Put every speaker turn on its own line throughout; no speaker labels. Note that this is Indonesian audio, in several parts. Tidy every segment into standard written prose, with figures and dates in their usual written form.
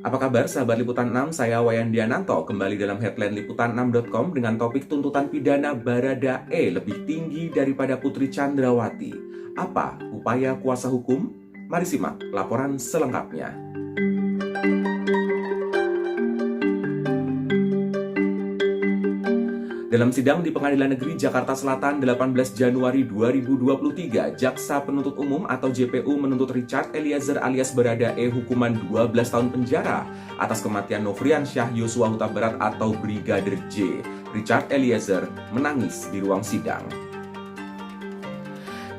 Apa kabar sahabat Liputan 6? Saya Wayan Diananto kembali dalam headline liputan6.com dengan topik tuntutan pidana Baradae lebih tinggi daripada Putri Chandrawati. Apa upaya kuasa hukum? Mari simak laporan selengkapnya. Dalam sidang di Pengadilan Negeri Jakarta Selatan 18 Januari 2023, Jaksa Penuntut Umum atau JPU menuntut Richard Eliezer alias Baradae hukuman 12 tahun penjara atas kematian Nofriansyah Yosua Huta Barat atau Brigadir J. Richard Eliezer menangis di ruang sidang.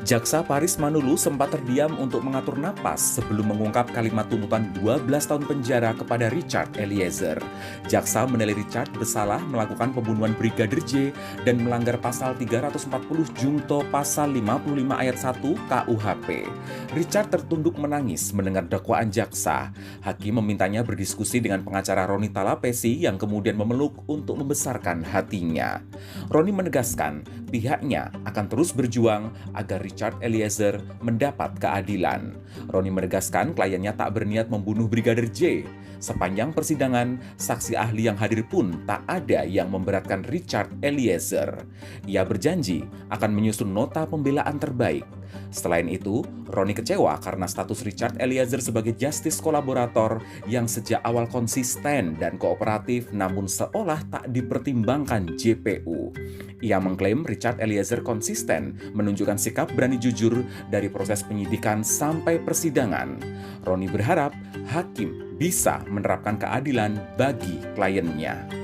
Jaksa Paris Manulu sempat terdiam untuk mengatur napas sebelum mengungkap kalimat tuntutan 12 tahun penjara kepada Richard Eliezer. Jaksa menilai Richard bersalah melakukan pembunuhan Brigadir J dan melanggar pasal 340 Jungto pasal 55 ayat 1 KUHP. Richard tertunduk menangis mendengar dakwaan jaksa. Hakim memintanya berdiskusi dengan pengacara Roni Talapesi yang kemudian memeluk untuk membesarkan hatinya. Roni menegaskan pihaknya akan terus berjuang agar Richard Eliezer mendapat keadilan. Roni menegaskan kliennya tak berniat membunuh Brigadir J. Sepanjang persidangan, saksi ahli yang hadir pun tak ada yang memberatkan Richard Eliezer. Ia berjanji akan menyusun nota pembelaan terbaik. Selain itu, Roni kecewa karena status Richard Eliezer sebagai justice kolaborator yang sejak awal konsisten dan kooperatif namun seolah tak dipertimbangkan JPU. Ia mengklaim Richard Eliezer konsisten menunjukkan sikap berani jujur dari proses penyidikan sampai persidangan. Roni berharap hakim bisa menerapkan keadilan bagi kliennya.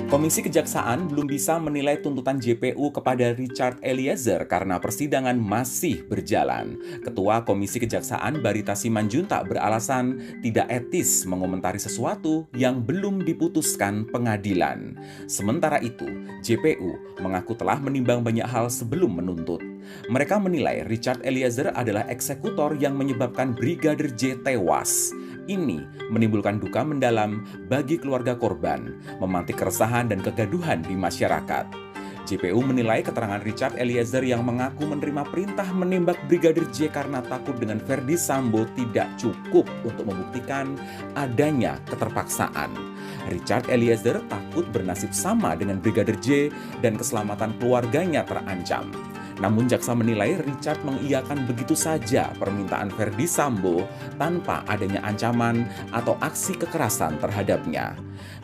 Komisi Kejaksaan belum bisa menilai tuntutan JPU kepada Richard Eliezer karena persidangan masih berjalan. Ketua Komisi Kejaksaan Barita Simanjuntak beralasan tidak etis mengomentari sesuatu yang belum diputuskan pengadilan. Sementara itu, JPU mengaku telah menimbang banyak hal sebelum menuntut. Mereka menilai Richard Eliezer adalah eksekutor yang menyebabkan Brigadir J tewas. Ini menimbulkan duka mendalam bagi keluarga korban, memantik keresahan dan kegaduhan di masyarakat. JPU menilai keterangan Richard Eliezer yang mengaku menerima perintah menembak Brigadir J karena takut dengan Verdi Sambo tidak cukup untuk membuktikan adanya keterpaksaan. Richard Eliezer takut bernasib sama dengan Brigadir J dan keselamatan keluarganya terancam. Namun jaksa menilai Richard mengiyakan begitu saja permintaan Verdi Sambo tanpa adanya ancaman atau aksi kekerasan terhadapnya.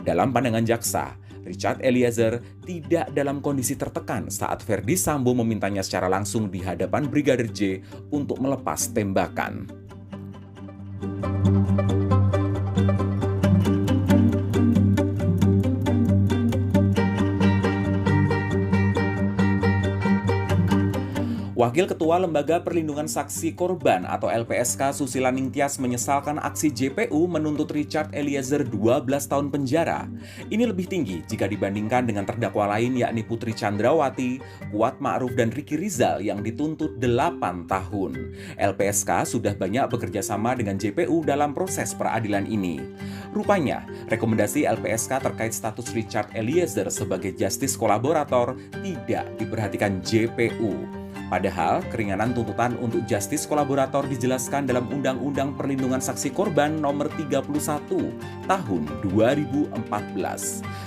Dalam pandangan jaksa, Richard Eliezer tidak dalam kondisi tertekan saat Verdi Sambo memintanya secara langsung di hadapan Brigadir J untuk melepas tembakan. Wakil Ketua Lembaga Perlindungan Saksi Korban atau LPSK Susila Ningtyas menyesalkan aksi JPU menuntut Richard Eliezer 12 tahun penjara. Ini lebih tinggi jika dibandingkan dengan terdakwa lain yakni Putri Chandrawati, Kuat Ma'ruf dan Ricky Rizal yang dituntut 8 tahun. LPSK sudah banyak bekerja sama dengan JPU dalam proses peradilan ini. Rupanya, rekomendasi LPSK terkait status Richard Eliezer sebagai justice kolaborator tidak diperhatikan JPU. Padahal, keringanan tuntutan untuk justice kolaborator dijelaskan dalam Undang-Undang Perlindungan Saksi Korban Nomor 31 Tahun 2014.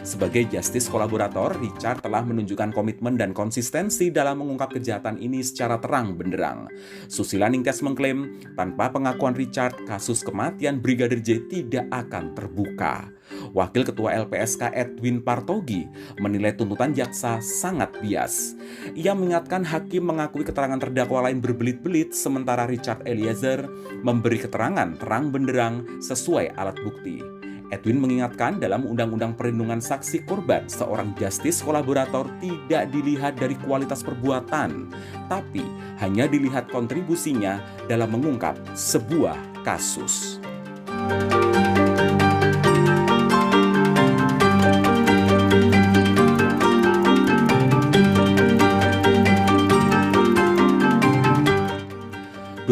Sebagai justice kolaborator, Richard telah menunjukkan komitmen dan konsistensi dalam mengungkap kejahatan ini secara terang benderang. Susila Ningtyas mengklaim, tanpa pengakuan Richard, kasus kematian Brigadir J tidak akan terbuka. Wakil Ketua LPSK Edwin Partogi menilai tuntutan jaksa sangat bias. Ia mengingatkan hakim mengakui keterangan terdakwa lain berbelit-belit sementara Richard Eliezer memberi keterangan terang benderang sesuai alat bukti. Edwin mengingatkan dalam Undang-Undang Perlindungan Saksi Korban, seorang justice kolaborator tidak dilihat dari kualitas perbuatan, tapi hanya dilihat kontribusinya dalam mengungkap sebuah kasus.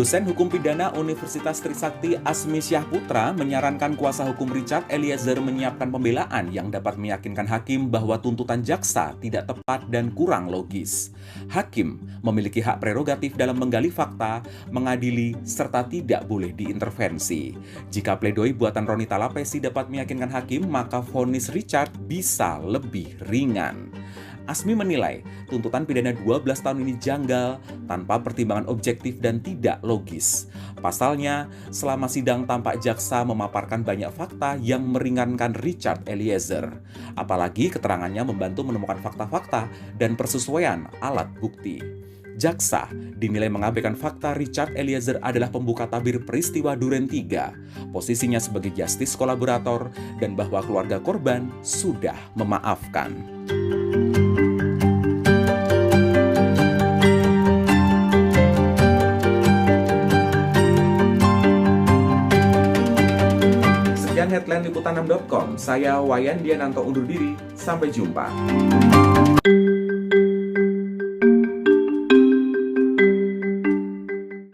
Dosen Hukum Pidana Universitas Trisakti Asmi Syahputra menyarankan kuasa hukum Richard Eliezer menyiapkan pembelaan yang dapat meyakinkan hakim bahwa tuntutan jaksa tidak tepat dan kurang logis. Hakim memiliki hak prerogatif dalam menggali fakta, mengadili, serta tidak boleh diintervensi. Jika pledoi buatan Roni Talapesi dapat meyakinkan hakim, maka vonis Richard bisa lebih ringan. Asmi menilai tuntutan pidana 12 tahun ini janggal, tanpa pertimbangan objektif dan tidak logis. Pasalnya, selama sidang tampak jaksa memaparkan banyak fakta yang meringankan Richard Eliezer. Apalagi keterangannya membantu menemukan fakta-fakta dan persesuaian alat bukti. Jaksa dinilai mengabaikan fakta Richard Eliezer adalah pembuka tabir peristiwa Duren 3, posisinya sebagai justice kolaborator, dan bahwa keluarga korban sudah memaafkan. Sekian headline liputan6.com, saya Wayan Diananto undur diri, sampai jumpa.